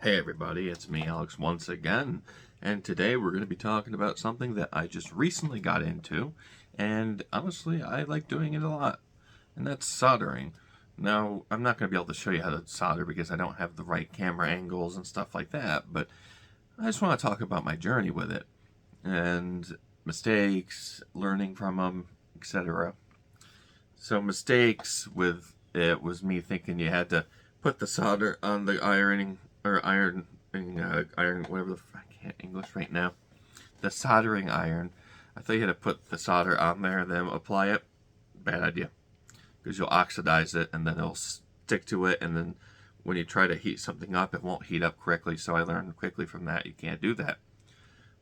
Hey everybody, it's me Alex once again, and today we're going to be talking about something that I just recently got into, and honestly I like doing it a lot, and that's soldering. Now, I'm not going to be able to show you how to solder because I don't have the right camera angles and stuff like that, but I just want to talk about my journey with it, and mistakes, learning from them, etc. So mistakes with it was me thinking you had to put the solder on the ironing or iron, whatever the I can't English right now. The soldering iron. I thought you had to put the solder on there and then apply it. Bad idea, because you'll oxidize it and then it'll stick to it, and then when you try to heat something up, it won't heat up correctly. So I learned quickly from that you can't do that.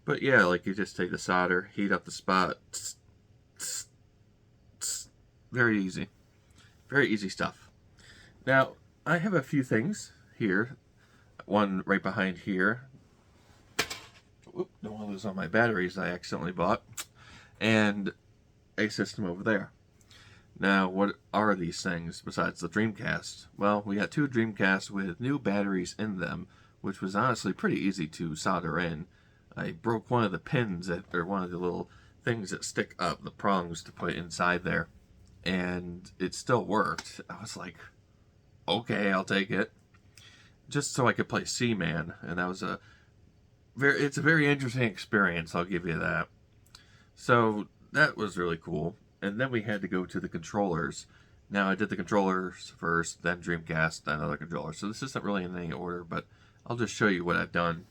But yeah, like you just take the solder, heat up the spot. Very easy. Very easy stuff. Now, I have a few things here. One right behind here. Oop, don't want to lose all my batteries I accidentally bought. And a system over there. Now, what are these things besides the Dreamcast? Well, we got two Dreamcasts with new batteries in them, which was honestly pretty easy to solder in. I broke one of the pins, or one of the little things that stick up, the prongs to put inside there, and it still worked. I was like, okay, I'll take it. Just so I could play Seaman, and that was it's a very interesting experience, I'll give you that. So that was really cool. And then we had to go to the controllers. Now I did the controllers first, then Dreamcast, then other controllers. So this isn't really in any order, but I'll just show you what I've done.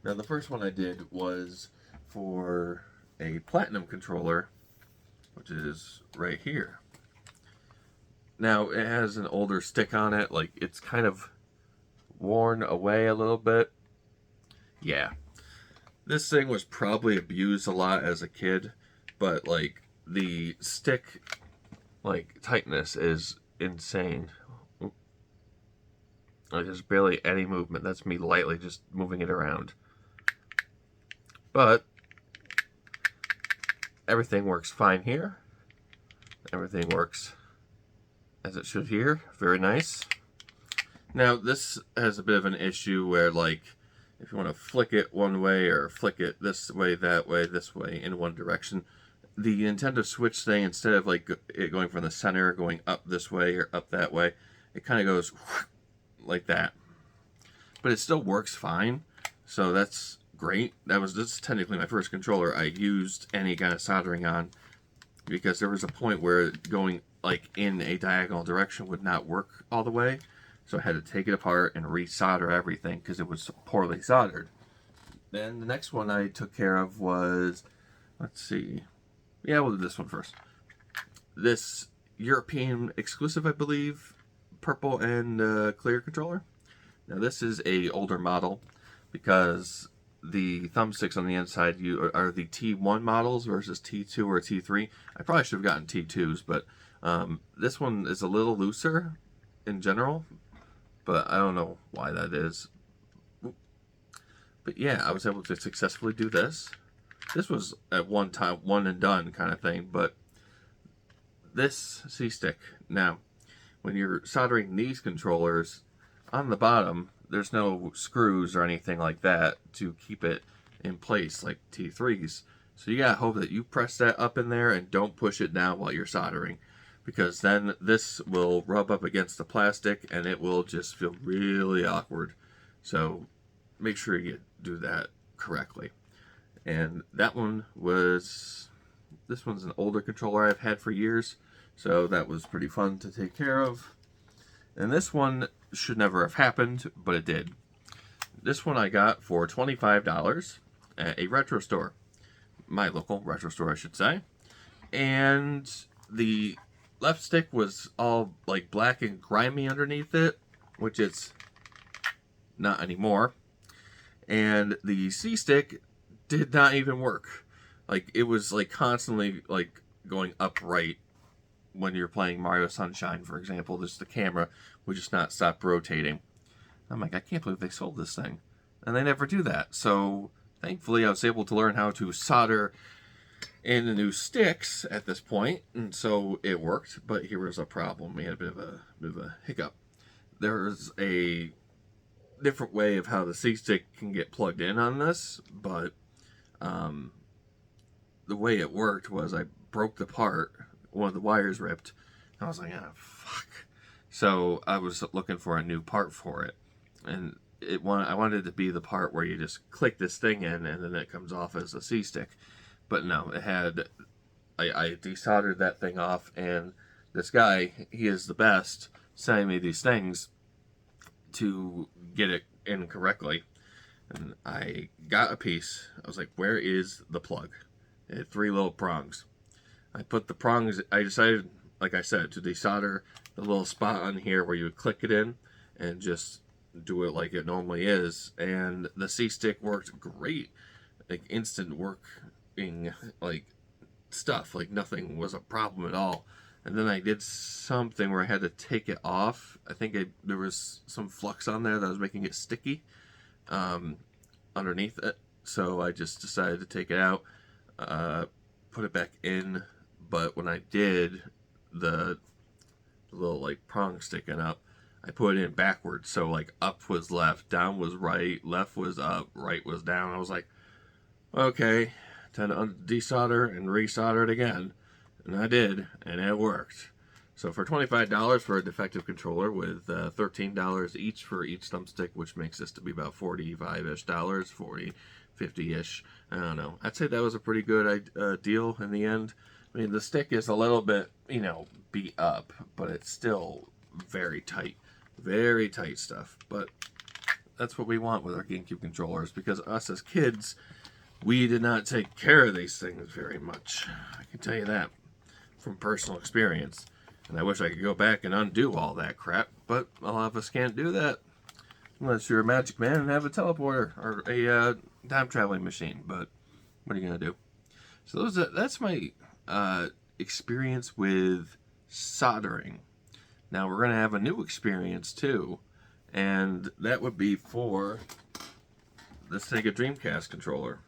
Now the first one I did was for a Platinum controller, which is right here. Now it has an older stick on it, like it's kind of worn away a little bit. Yeah, this thing was probably abused a lot as a kid, but like the stick like tightness is insane. Like there's barely any movement. That's me lightly just moving it around. But everything works fine here. Everything works as it should here. Very nice. Now this has a bit of an issue where, like, if you want to flick it one way or flick it this way, that way, this way, in one direction, the Nintendo Switch thing, instead of like it going from the center, going up this way or up that way, it kind of goes like that. But it still works fine, so that's great. This is technically my first controller I used any kind of soldering on, because there was a point where going like in a diagonal direction would not work all the way. So I had to take it apart and re-solder everything because it was poorly soldered. Then the next one I took care of was, let's see. Yeah, we'll do this one first. This European exclusive, I believe, purple and clear controller. Now this is a older model because the thumbsticks on the inside are the T1 models versus T2 or T3. I probably should have gotten T2s, but this one is a little looser in general. But I don't know why that is. But yeah, I was able to successfully do this. This was at one time one and done kind of thing, but this C-stick. Now, when you're soldering these controllers, on the bottom, there's no screws or anything like that to keep it in place like T3s. So you gotta hope that you press that up in there and don't push it down while you're soldering, because then this will rub up against the plastic and it will just feel really awkward. So make sure you do that correctly. And that one was, this one's an older controller I've had for years, so that was pretty fun to take care of. And this one should never have happened, but it did. This one I got for $25 at a retro store. My local retro store, I should say. And the left stick was all like black and grimy underneath it, which it's not anymore. And the C stick did not even work. Like it was like constantly like going upright when you're playing Mario Sunshine, for example. Just the camera would just not stop rotating. I'm like, I can't believe they sold this thing. And they never do that. So thankfully I was able to learn how to solder in the new sticks at this point, and so it worked. But here was a problem. We had a bit of a hiccup. There's a different way of how the C-stick can get plugged in on this, but the way it worked was I broke the part, one of the wires ripped, and I was like, ah, fuck. So I was looking for a new part for it, and I wanted it to be the part where you just click this thing in and then it comes off as a C-stick. But no, it had, I desoldered that thing off, and this guy, he is the best, sending me these things to get it in correctly. And I got a piece. I was like, where is the plug? It had 3 little prongs. I put the prongs, I decided, like I said, to desolder the little spot on here where you would click it in and just do it like it normally is. And the C-stick worked great. Like instant working, like stuff, like nothing was a problem at all. And then I did something where I had to take it off. I think there was some flux on there that was making it sticky underneath it. So I just decided to take it out, put it back in. But when I did, the little like prong sticking up, I put it in backwards. So like up was left, down was right, left was up, right was down. I was like, okay, time to desolder and resolder it again. And I did, and it worked. So for $25 for a defective controller with $13 each for each thumbstick, which makes this to be about $45-ish, 40, 50-ish. I don't know. I'd say that was a pretty good deal in the end. I mean, the stick is a little bit, beat up, but it's still very tight. Very tight stuff. But that's what we want with our GameCube controllers, because us as kids, we did not take care of these things very much. I can tell you that from personal experience. And I wish I could go back and undo all that crap, but a lot of us can't do that unless you're a magic man and have a teleporter or a time traveling machine. But what are you gonna do? So that's my experience with soldering. Now we're gonna have a new experience too, and that would be for the Sega Dreamcast controller.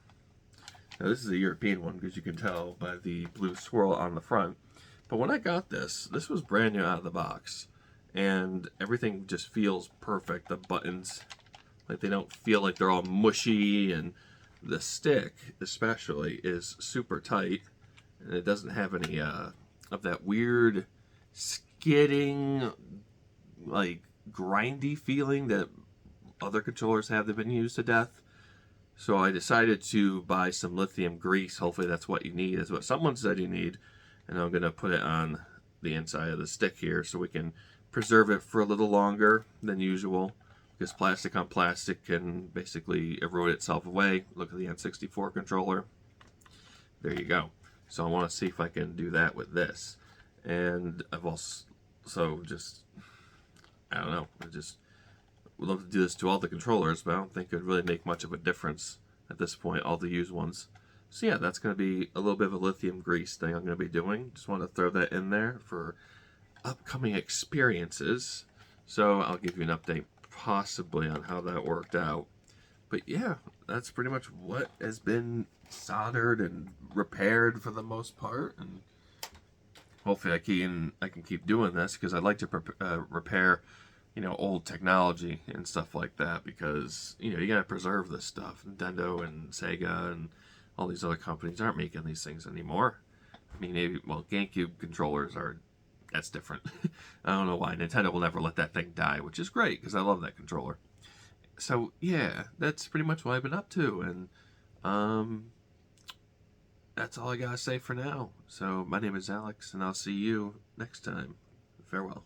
Now this is a European one, because you can tell by the blue swirl on the front. But when I got this was brand new out of the box. And everything just feels perfect. The buttons, like they don't feel like they're all mushy. And the stick, especially, is super tight. And it doesn't have any of that weird skidding, like grindy feeling that other controllers have that have been used to death. So I decided to buy some lithium grease. Hopefully that's what you need. That's what someone said you need. And I'm going to put it on the inside of the stick here so we can preserve it for a little longer than usual. Because plastic on plastic can basically erode itself away. Look at the N64 controller. There you go. So I want to see if I can do that with this. And I've also I don't know. I just would love to do this to all the controllers, but I don't think it would really make much of a difference at this point, all the used ones. So yeah, that's going to be a little bit of a lithium grease thing I'm going to be doing. Just want to throw that in there for upcoming experiences. So I'll give you an update possibly on how that worked out. But yeah, that's pretty much what has been soldered and repaired for the most part. And hopefully I can keep doing this, because I'd like to repair old technology and stuff like that, because, you gotta preserve this stuff. Nintendo and Sega and all these other companies aren't making these things anymore. I mean, GameCube controllers that's different. I don't know why. Nintendo will never let that thing die, which is great, because I love that controller. So, yeah, that's pretty much what I've been up to, and, that's all I gotta say for now. So, my name is Alex, and I'll see you next time. Farewell.